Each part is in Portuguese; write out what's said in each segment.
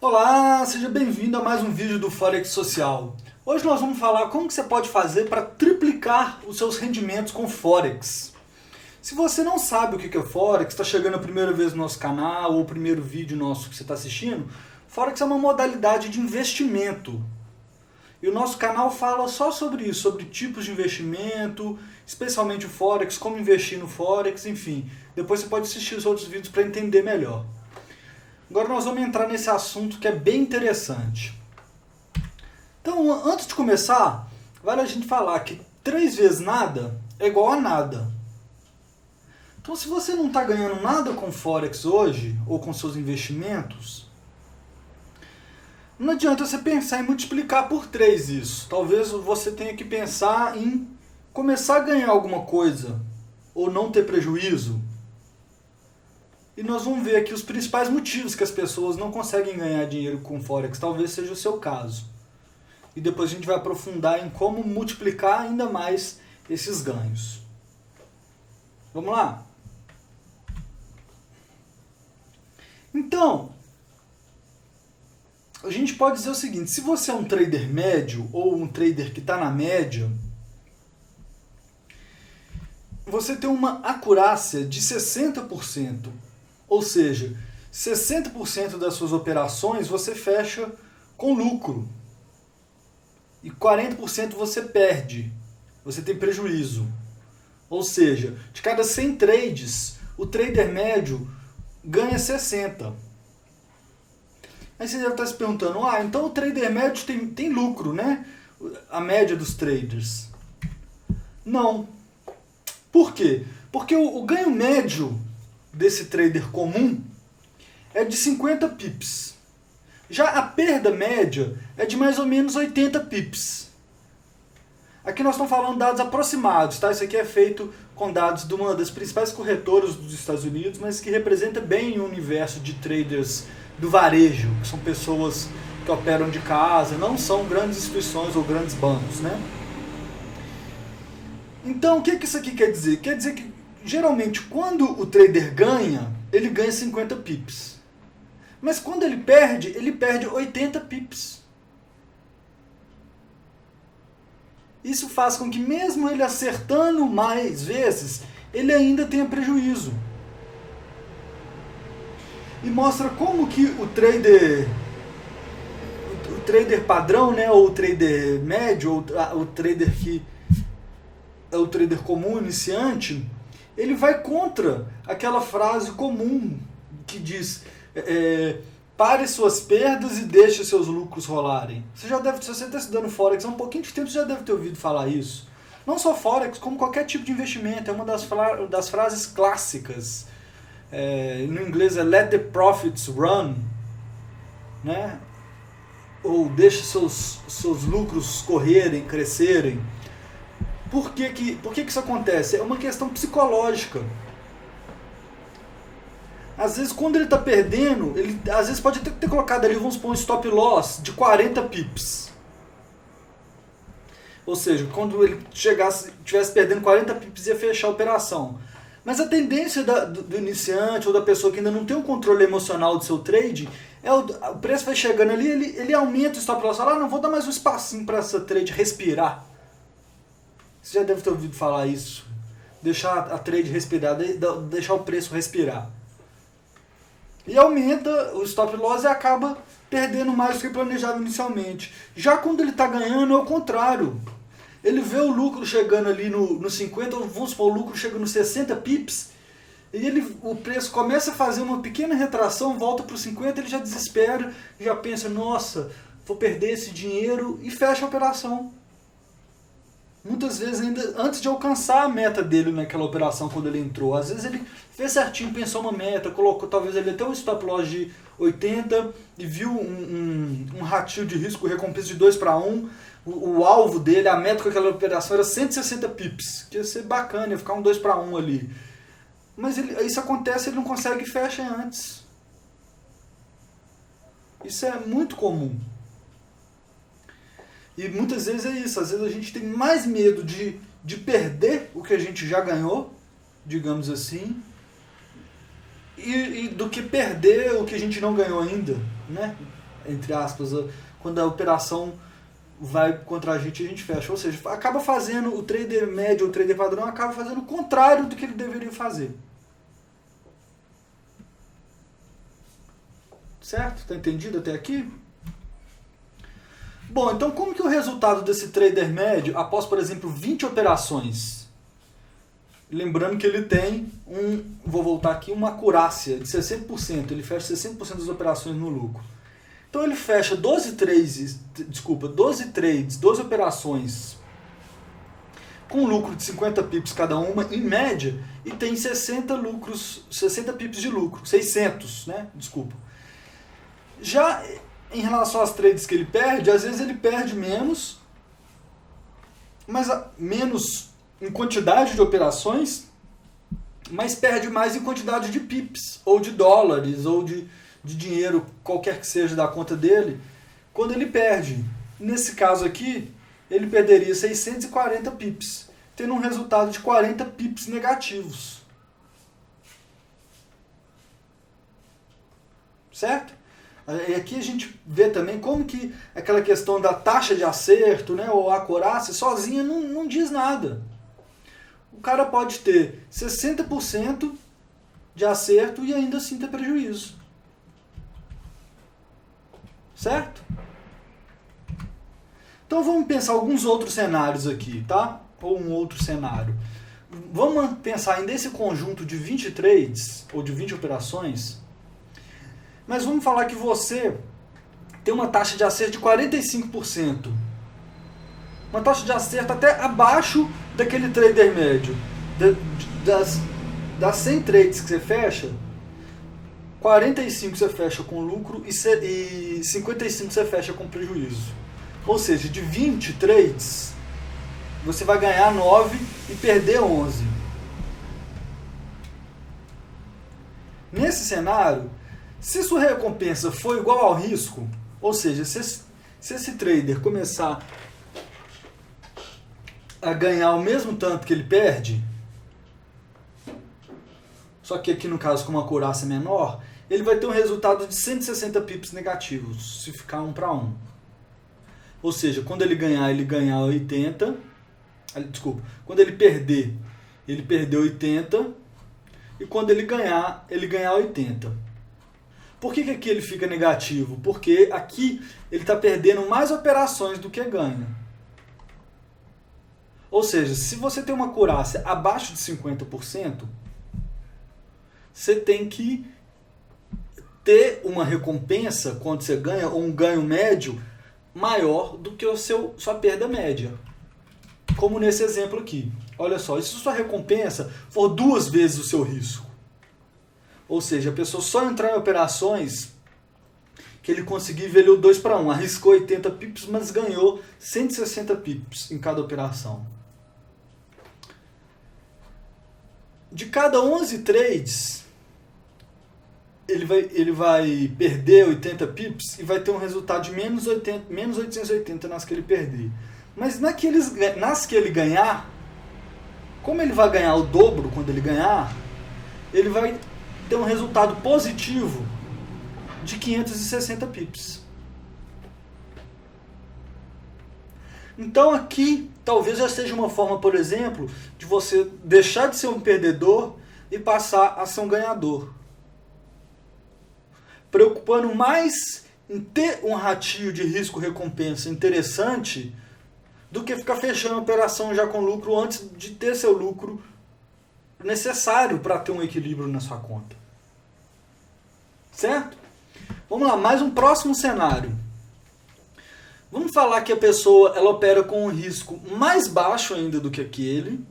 Olá, seja bem-vindo a mais um vídeo do Forex Social. Hoje nós vamos falar como que você pode fazer para triplicar os seus rendimentos com Forex. Se você não sabe o que é Forex, está chegando a primeira vez no nosso canal ou o primeiro vídeo nosso que você está assistindo, Forex é uma modalidade de investimento. E o nosso canal fala só sobre isso, sobre tipos de investimento, especialmente o Forex, como investir no Forex, enfim. Depois você pode assistir os outros vídeos para entender melhor. Agora nós vamos entrar nesse assunto que é bem interessante. Então, antes de começar, vale a gente falar que 3 vezes nada é igual a nada. Então, se você não está ganhando nada com Forex hoje, ou com seus investimentos, não adianta você pensar em multiplicar por 3 isso. Talvez você tenha que pensar em começar a ganhar alguma coisa, ou não ter prejuízo. E nós vamos ver aqui os principais motivos que as pessoas não conseguem ganhar dinheiro com Forex. Talvez seja o seu caso. E depois a gente vai aprofundar em como multiplicar ainda mais esses ganhos. Vamos lá? Então, a gente pode dizer o seguinte, se você é um trader médio ou um trader que está na média, você tem uma acurácia de 60%. Ou seja, 60% das suas operações você fecha com lucro. E 40% você perde. Você tem prejuízo. Ou seja, de cada 100 trades, o trader médio ganha 60. Aí você deve estar se perguntando, então o trader médio tem lucro, né? A média dos traders. Não. Por quê? Porque o ganho médio desse trader comum é de 50 pips. Já a perda média é de mais ou menos 80 pips. Aqui nós estamos falando dados aproximados, tá? Isso aqui é feito com dados de uma das principais corretoras dos Estados Unidos, mas que representa bem o universo de traders do varejo, que são pessoas que operam de casa, não são grandes instituições ou grandes bancos, né? Então, o que isso aqui quer dizer? Quer dizer que geralmente, quando o trader ganha, ele ganha 50 pips. Mas quando ele perde 80 pips. Isso faz com que, mesmo ele acertando mais vezes, ele ainda tenha prejuízo. E mostra como que o trader padrão, né, ou o trader médio, ou o trader que é o trader comum, iniciante, ele vai contra aquela frase comum que diz pare suas perdas e deixe seus lucros rolarem. Se você está estudando Forex há um pouquinho de tempo, você já deve ter ouvido falar isso. Não só Forex, como qualquer tipo de investimento. É uma das frases clássicas. No inglês é let the profits run, né? Ou deixe seus lucros correrem, crescerem. Por que isso acontece? É uma questão psicológica. Às vezes, quando ele está perdendo, ele às vezes pode ter colocado ali, vamos supor, um stop loss de 40 pips. Ou seja, quando ele estivesse perdendo 40 pips, ia fechar a operação. Mas a tendência do iniciante ou da pessoa que ainda não tem o controle emocional do seu trade, o preço vai chegando ali, ele aumenta o stop loss. Fala, não, vou dar mais um espacinho para essa trade respirar. Você já deve ter ouvido falar isso. Deixar a trade respirar, deixar o preço respirar. E aumenta o stop loss e acaba perdendo mais do que planejado inicialmente. Já quando ele está ganhando, é o contrário. Ele vê o lucro chegando ali no 50, vamos supor, o lucro chega nos 60 pips, e o preço começa a fazer uma pequena retração, volta para os 50, ele já desespera, já pensa, nossa, vou perder esse dinheiro, e fecha a operação. Muitas vezes ainda antes de alcançar a meta dele naquela operação quando ele entrou. Às vezes ele fez certinho, pensou uma meta, colocou talvez ele até um stop loss de 80 e viu um ratio de risco recompensa de 2:1. O alvo dele, a meta com aquela operação era 160 pips, que ia ser bacana, ia ficar um 2:1 ali. Mas isso acontece, ele não consegue e fecha antes. Isso é muito comum. E muitas vezes é isso, às vezes a gente tem mais medo de perder o que a gente já ganhou, digamos assim, e do que perder o que a gente não ganhou ainda, né? entre aspas, quando a operação vai contra a gente fecha. Ou seja, acaba fazendo, o trader médio ou o trader padrão acaba fazendo o contrário do que ele deveria fazer. Certo? Tá entendido até aqui? Bom, então como que é o resultado desse trader médio após, por exemplo, 20 operações? Lembrando que ele tem vou voltar aqui, uma acurácia de 60%, ele fecha 60% das operações no lucro. Então ele fecha 12 trades, 12 operações com lucro de 50 pips cada uma, em média, e tem 60 pips de lucro, 600, né? Desculpa. Já em relação às trades que ele perde, às vezes ele perde menos, mas menos em quantidade de operações, mas perde mais em quantidade de pips, ou de dólares, ou de dinheiro, qualquer que seja da conta dele, quando ele perde. Nesse caso aqui, ele perderia 640 pips, tendo um resultado de 40 pips negativos. Certo? E aqui a gente vê também como que aquela questão da taxa de acerto, né, ou acurácia, sozinha não diz nada. O cara pode ter 60% de acerto e ainda assim ter prejuízo. Certo? Então vamos pensar alguns outros cenários aqui, tá? Ou um outro cenário. Vamos pensar ainda esse conjunto de 20 trades, ou de 20 operações, mas vamos falar que você tem uma taxa de acerto de 45%. Uma taxa de acerto até abaixo daquele trader médio. Das 100 trades que você fecha, 45 você fecha com lucro e 55 você fecha com prejuízo. Ou seja, de 20 trades, você vai ganhar 9 e perder 11. Nesse cenário, se sua recompensa for igual ao risco, ou seja, se esse trader começar a ganhar o mesmo tanto que ele perde, só que aqui no caso com uma acurácia menor, ele vai ter um resultado de 160 pips negativos, se ficar 1 para 1. Ou seja, quando ele ganhar 80, desculpa, quando ele perder 80, e quando ele ganhar 80. Por que aqui ele fica negativo? Porque aqui ele está perdendo mais operações do que ganha. Ou seja, se você tem uma acurácia abaixo de 50%, você tem que ter uma recompensa quando você ganha, ou um ganho médio maior do que sua perda média. Como nesse exemplo aqui. Olha só, e se sua recompensa for 2 vezes o seu risco? Ou seja, a pessoa só entrar em operações que ele conseguiu ver o 2 para 1. Arriscou 80 pips, mas ganhou 160 pips em cada operação. De cada 11 trades, ele vai perder 80 pips e vai ter um resultado de menos 880 nas que ele perder. Mas nas que ele ganhar, como ele vai ganhar o dobro quando ele ganhar, ele vai ter um resultado positivo de 560 pips. Então aqui talvez já seja uma forma, por exemplo, de você deixar de ser um perdedor e passar a ser um ganhador. Preocupando mais em ter um ratio de risco-recompensa interessante do que ficar fechando a operação já com lucro antes de ter seu lucro necessário para ter um equilíbrio na sua conta. Certo? Vamos lá, mais um próximo cenário. Vamos falar que a pessoa ela opera com um risco mais baixo ainda do que aquele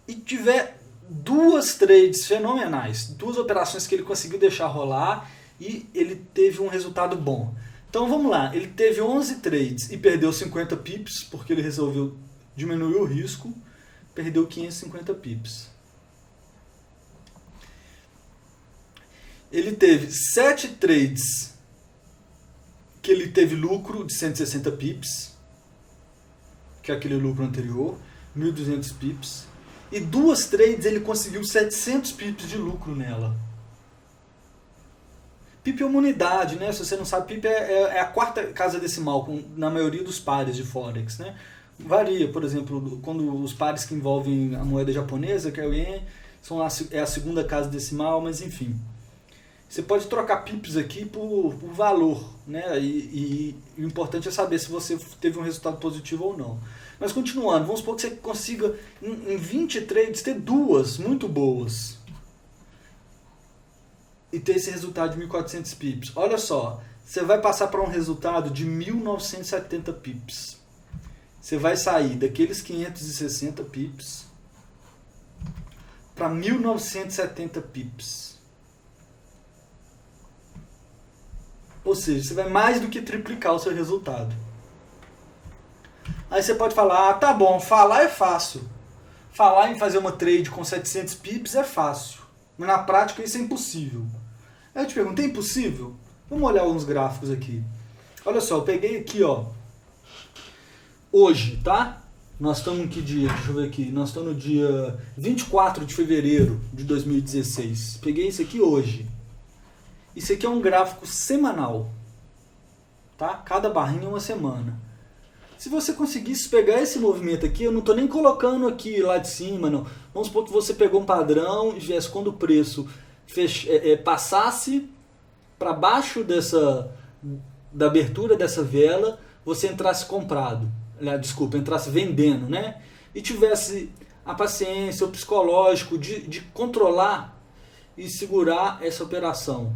e tiver 2 trades fenomenais, 2 operações que ele conseguiu deixar rolar e ele teve um resultado bom. Então vamos lá, ele teve 11 trades e perdeu 50 pips porque ele resolveu diminuir o risco, perdeu 550 pips. Ele teve 7 trades que ele teve lucro de 160 pips, que é aquele lucro anterior, 1.200 pips. E 2 trades ele conseguiu 700 pips de lucro nela. PIP é uma unidade, né? Se você não sabe, PIP é a quarta casa decimal na maioria dos pares de Forex, né? Varia, por exemplo, quando os pares que envolvem a moeda japonesa, que é o Yen, é a segunda casa decimal, mas enfim. Você pode trocar pips aqui por valor, né? E o importante é saber se você teve um resultado positivo ou não. Mas continuando, vamos supor que você consiga em 20 trades ter duas muito boas. E ter esse resultado de 1.400 pips. Olha só, você vai passar para um resultado de 1.970 pips. Você vai sair daqueles 560 pips para 1.970 pips. Ou seja, você vai mais do que triplicar o seu resultado. Aí você pode falar, tá bom, falar é fácil. Falar em fazer uma trade com 700 pips é fácil. Mas na prática isso é impossível. Aí eu te pergunto, é impossível? Vamos olhar alguns gráficos aqui. Olha só, eu peguei aqui, ó. Hoje, tá? Nós estamos em que dia? Deixa eu ver aqui. Nós estamos no dia 24 de fevereiro de 2016. Peguei isso aqui hoje. Isso aqui é um gráfico semanal. Tá? Cada barrinha é uma semana. Se você conseguisse pegar esse movimento aqui, eu não estou nem colocando aqui lá de cima, não. Vamos supor que você pegou um padrão e viesse quando o preço passasse para baixo da abertura dessa vela, você entrasse comprado. Desculpa, entrasse vendendo, né? E tivesse a paciência, o psicológico de controlar e segurar essa operação.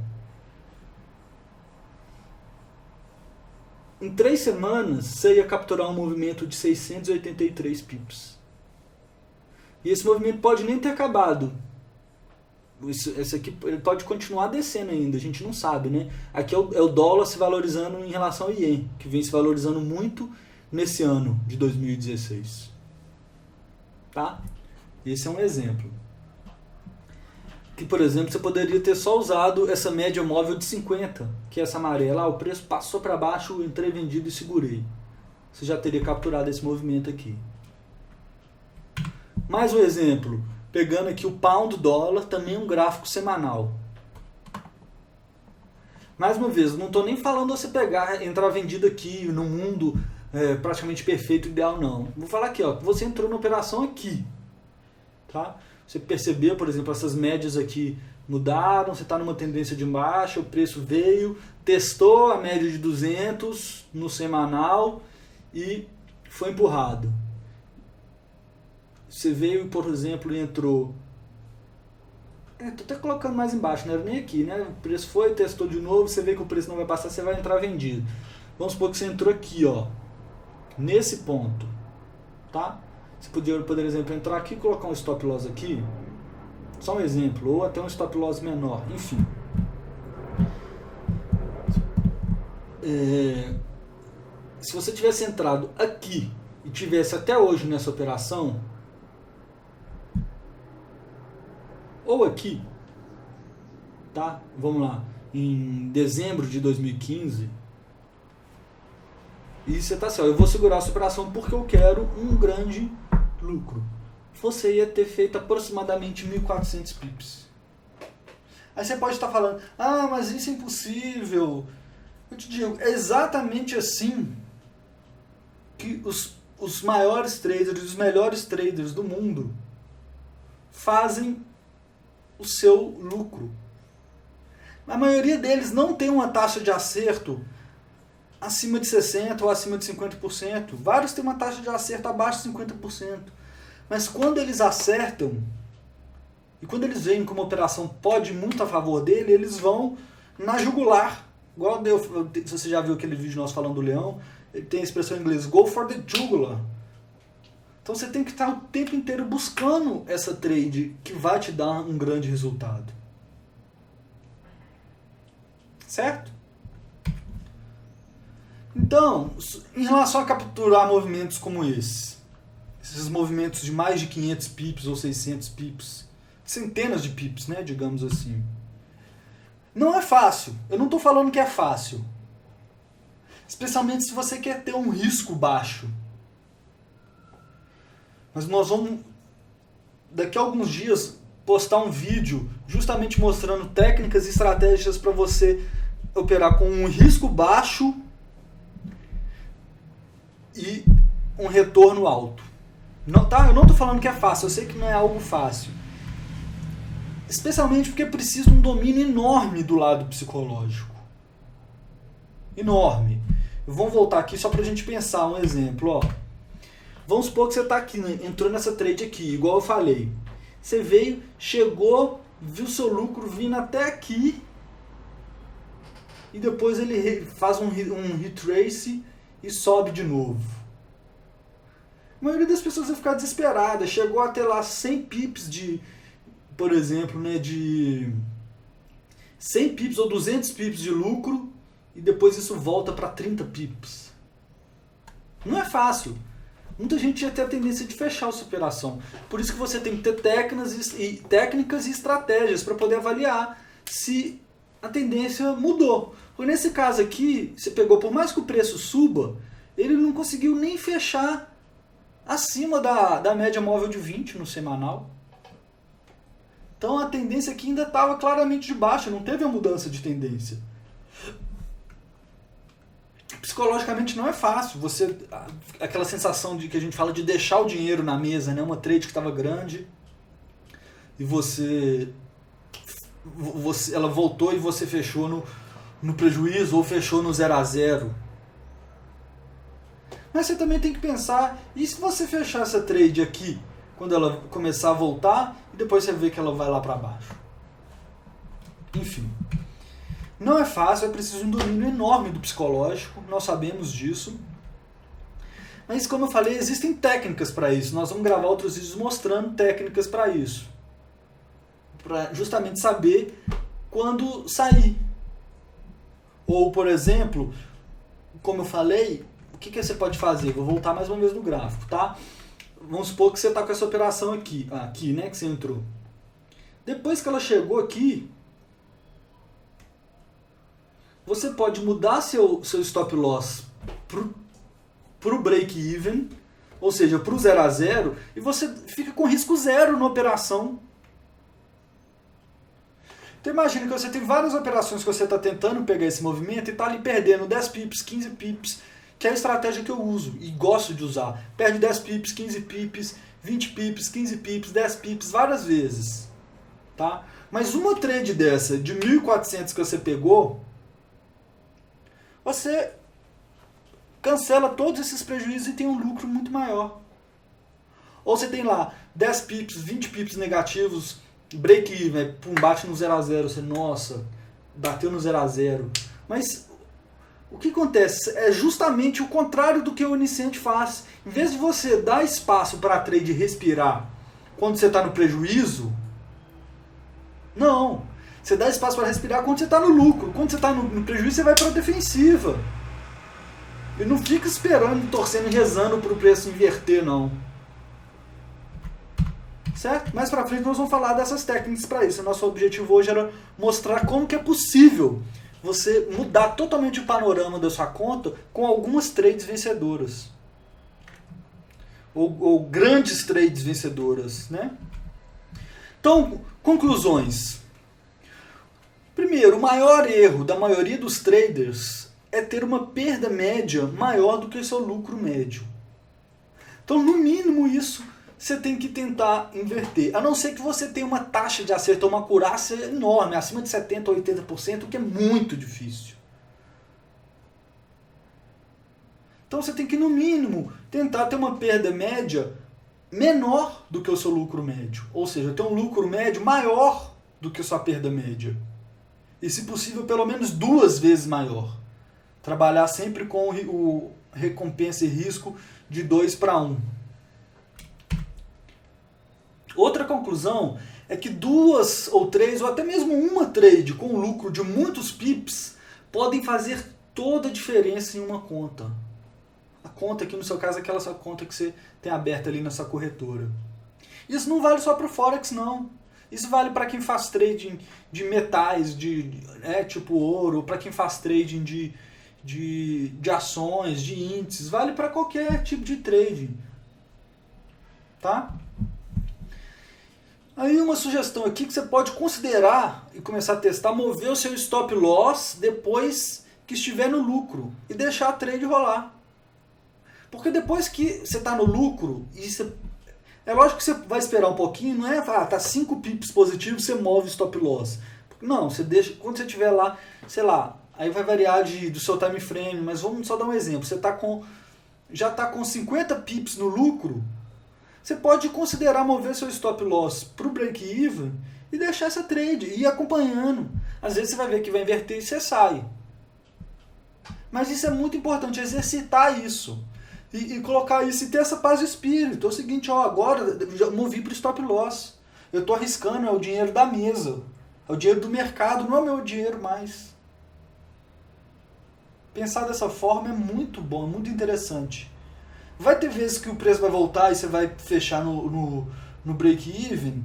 Em 3 semanas, você ia capturar um movimento de 683 pips. E esse movimento pode nem ter acabado. Esse aqui ele pode continuar descendo ainda, a gente não sabe, né? Aqui é o dólar se valorizando em relação ao Yen, que vem se valorizando muito nesse ano de 2016. Tá? Esse é um exemplo. Que, por exemplo, você poderia ter só usado essa média móvel de 50, que é essa amarela. O preço passou para baixo, eu entrei vendido e segurei. Você já teria capturado esse movimento aqui. Mais um exemplo, pegando aqui o pound dólar, também um gráfico semanal. Mais uma vez, não estou nem falando você entrar vendido aqui no mundo praticamente perfeito, ideal, não. Vou falar aqui, ó, você entrou na operação aqui. Tá? Você percebeu, por exemplo, essas médias aqui mudaram, você está numa tendência de baixa, o preço veio, testou a média de 200 no semanal e foi empurrado. Você veio, por exemplo, e entrou... Estou até colocando mais embaixo, não era nem aqui, né? O preço foi, testou de novo, você vê que o preço não vai passar, você vai entrar vendido. Vamos supor que você entrou aqui, ó, nesse ponto, tá? Você poderia, por exemplo, entrar aqui e colocar um stop loss aqui, só um exemplo, ou até um stop loss menor, enfim. Se você tivesse entrado aqui e tivesse até hoje nessa operação, ou aqui, tá? Vamos lá, em dezembro de 2015, e você tá assim, ó, eu vou segurar essa operação porque eu quero um grande lucro. Você ia ter feito aproximadamente 1.400 pips. Aí você pode estar falando, ah, mas isso é impossível. Eu te digo, é exatamente assim que os maiores traders, os melhores traders do mundo fazem o seu lucro. A maioria deles não tem uma taxa de acerto acima de 60% ou acima de 50%. Vários têm uma taxa de acerto abaixo de 50%. Mas quando eles acertam, e quando eles veem que uma operação pode ir muito a favor dele, eles vão na jugular. Igual se você já viu aquele vídeo nosso falando do leão, ele tem a expressão em inglês, go for the jugular. Então você tem que estar o tempo inteiro buscando essa trade que vai te dar um grande resultado. Certo? Então, em relação a capturar movimentos como esses movimentos de mais de 500 pips ou 600 pips, centenas de pips, né, digamos assim, não é fácil. Eu não estou falando que é fácil. Especialmente se você quer ter um risco baixo. Mas nós vamos, daqui a alguns dias, postar um vídeo justamente mostrando técnicas e estratégias para você operar com um risco baixo e um retorno alto. Não, tá? Eu não estou falando que é fácil, eu sei que não é algo fácil. Especialmente porque precisa de um domínio enorme do lado psicológico. Enorme. Vamos voltar aqui só para a gente pensar um exemplo. Ó. Vamos supor que você está aqui, né? Entrou nessa trade aqui, igual eu falei. Você veio, chegou, viu seu lucro vindo até aqui e depois ele faz um retrace e sobe de novo. A maioria das pessoas vai ficar desesperada. Chegou a ter lá 100 pips de, por exemplo, né, de 100 pips ou 200 pips de lucro e depois isso volta para 30 pips. Não é fácil. Muita gente ia ter a tendência de fechar a sua operação. Por isso que você tem que ter técnicas e estratégias para poder avaliar se a tendência mudou. Porque nesse caso aqui, você pegou, por mais que o preço suba, ele não conseguiu nem fechar acima da média móvel de 20 no semanal. Então a tendência aqui ainda estava claramente de baixa, não teve a mudança de tendência. Psicologicamente não é fácil, aquela sensação de que a gente fala de deixar o dinheiro na mesa, né? Uma trade que estava grande e ela voltou e você fechou no prejuízo ou fechou no 0 a 0. Mas você também tem que pensar, e se você fechar essa trade aqui, quando ela começar a voltar, e depois você vê que ela vai lá para baixo? Enfim. Não é fácil, é preciso de um domínio enorme do psicológico, nós sabemos disso. Mas como eu falei, existem técnicas para isso. Nós vamos gravar outros vídeos mostrando técnicas para isso. Para justamente saber quando sair. Ou, por exemplo, como eu falei, o que você pode fazer? Vou voltar mais uma vez no gráfico, tá? Vamos supor que você está com essa operação aqui, né, que você entrou. Depois que ela chegou aqui, você pode mudar seu stop loss para o break-even, ou seja, para o 0 a 0, e você fica com risco zero na operação. Então imagina que você tem várias operações que você está tentando pegar esse movimento e está ali perdendo 10 pips, 15 pips, que é a estratégia que eu uso e gosto de usar. Perde 10 pips, 15 pips, 20 pips, 15 pips, 10 pips, várias vezes. Tá? Mas uma trade dessa, de 1.400 que você pegou, você cancela todos esses prejuízos e tem um lucro muito maior. Ou você tem lá 10 pips, 20 pips negativos, break-even, bate no 0 a 0, você, nossa, bateu no 0 a 0. Mas o que acontece? É justamente o contrário do que o iniciante faz. Em vez de você dar espaço para a trade respirar quando você está no prejuízo, não. Você dá espaço para respirar quando você está no lucro. Quando você está no prejuízo, você vai para a defensiva. E não fica esperando, torcendo e rezando para o preço inverter, não. Certo? Mais para frente nós vamos falar dessas técnicas para isso. O nosso objetivo hoje era mostrar como que é possível você mudar totalmente o panorama da sua conta com algumas trades vencedoras. Ou grandes trades vencedoras, né? Então, conclusões. Primeiro, o maior erro da maioria dos traders é ter uma perda média maior do que o seu lucro médio. Então, no mínimo isso, você tem que tentar inverter. A não ser que você tenha uma taxa de acerto, uma acurácia enorme, acima de 70% ou 80%, o que é muito difícil. Então você tem que, no mínimo, tentar ter uma perda média menor do que o seu lucro médio. Ou seja, ter um lucro médio maior do que a sua perda média. E, se possível, pelo menos 2 vezes maior. Trabalhar sempre com o recompensa e risco de 2 para 1. Outra conclusão é que 2 ou 3 ou até mesmo uma trade com lucro de muitos pips podem fazer toda a diferença em uma conta. A conta aqui no seu caso é aquela sua conta que você tem aberta ali na sua corretora. Isso não vale só para o Forex, não. Isso vale para quem faz trading de metais, tipo ouro, para quem faz trading de ações, de índices. Vale para qualquer tipo de trading. Tá? Aí uma sugestão aqui que você pode considerar e começar a testar, mover o seu stop loss depois que estiver no lucro e deixar a trade rolar. Porque depois que você está no lucro, é lógico que você vai esperar um pouquinho, não é tá 5 pips positivos, você move o stop loss. Não, você deixa, quando você estiver lá, sei lá, aí vai variar do seu time frame, mas vamos só dar um exemplo. Você já está com 50 pips no lucro, você pode considerar mover seu stop loss para o break-even e deixar essa trade, e ir acompanhando. Às vezes você vai ver que vai inverter e você sai. Mas isso é muito importante, exercitar isso. E colocar isso e ter essa paz de espírito. É o seguinte, agora eu já movi para o stop loss. Eu estou arriscando, é o dinheiro da mesa. É o dinheiro do mercado, não é o meu dinheiro mais. Pensar dessa forma é muito bom, é muito interessante. Vai ter vezes que o preço vai voltar e você vai fechar no break-even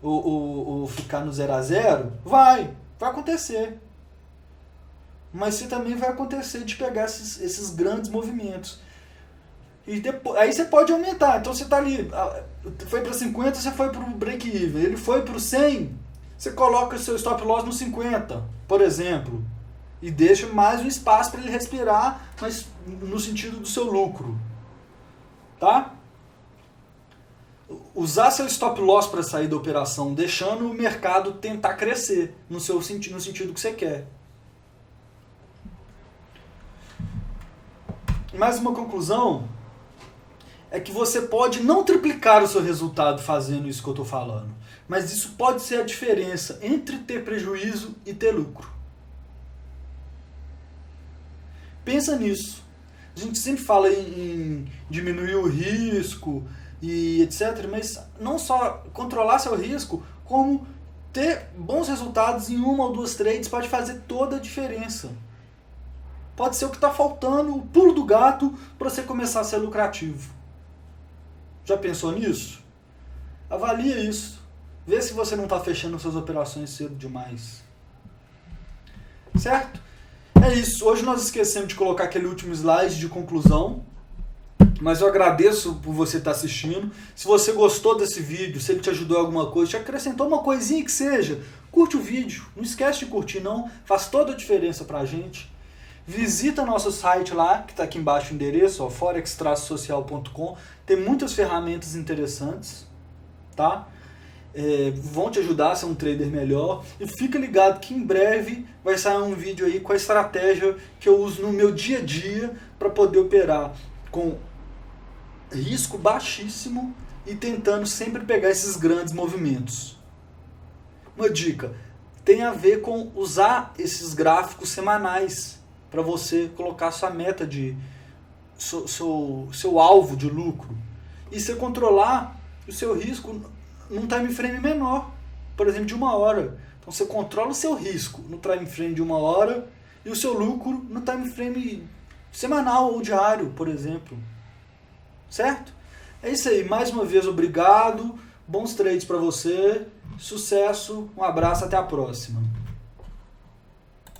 ou ficar no 0 a 0? Vai acontecer. Mas você também vai acontecer de pegar esses grandes movimentos. E depois, aí você pode aumentar. Então você está ali, foi para 50, você foi para o break-even. Ele foi para o 100, você coloca o seu stop loss no 50, por exemplo. E deixa mais um espaço para ele respirar, mas no sentido do seu lucro. Tá? Usar seu stop loss para sair da operação, deixando o mercado tentar crescer no sentido que você quer. Mais uma conclusão é que você pode não triplicar o seu resultado fazendo isso que eu estou falando, mas isso pode ser a diferença entre ter prejuízo e ter lucro. Pensa nisso. A gente sempre fala em diminuir o risco e etc, mas não só controlar seu risco, como ter bons resultados em uma ou duas trades pode fazer toda a diferença. Pode ser o que está faltando, o pulo do gato, para você começar a ser lucrativo. Já pensou nisso? Avalia isso. Vê se você não está fechando suas operações cedo demais. Certo? É isso. Hoje nós esquecemos de colocar aquele último slide de conclusão. Mas eu agradeço por você estar assistindo. Se você gostou desse vídeo, se ele te ajudou em alguma coisa, te acrescentou uma coisinha que seja, curte o vídeo. Não esquece de curtir não. Faz toda a diferença pra gente. Visita nosso site lá, que está aqui embaixo o endereço, forex-social.com. Tem muitas ferramentas interessantes, tá? Vão te ajudar a ser um trader melhor. E fica ligado que em breve vai sair um vídeo aí com a estratégia que eu uso no meu dia a dia para poder operar com risco baixíssimo e tentando sempre pegar esses grandes movimentos. Uma dica, tem a ver com usar esses gráficos semanais para você colocar sua meta seu alvo de lucro e você controlar o seu risco num time frame menor, por exemplo, de 1 hora. Então você controla o seu risco no time frame de 1 hora e o seu lucro no time frame semanal ou diário, por exemplo. Certo? É isso aí. Mais uma vez, obrigado. Bons trades para você. Sucesso. Um abraço. Até a próxima.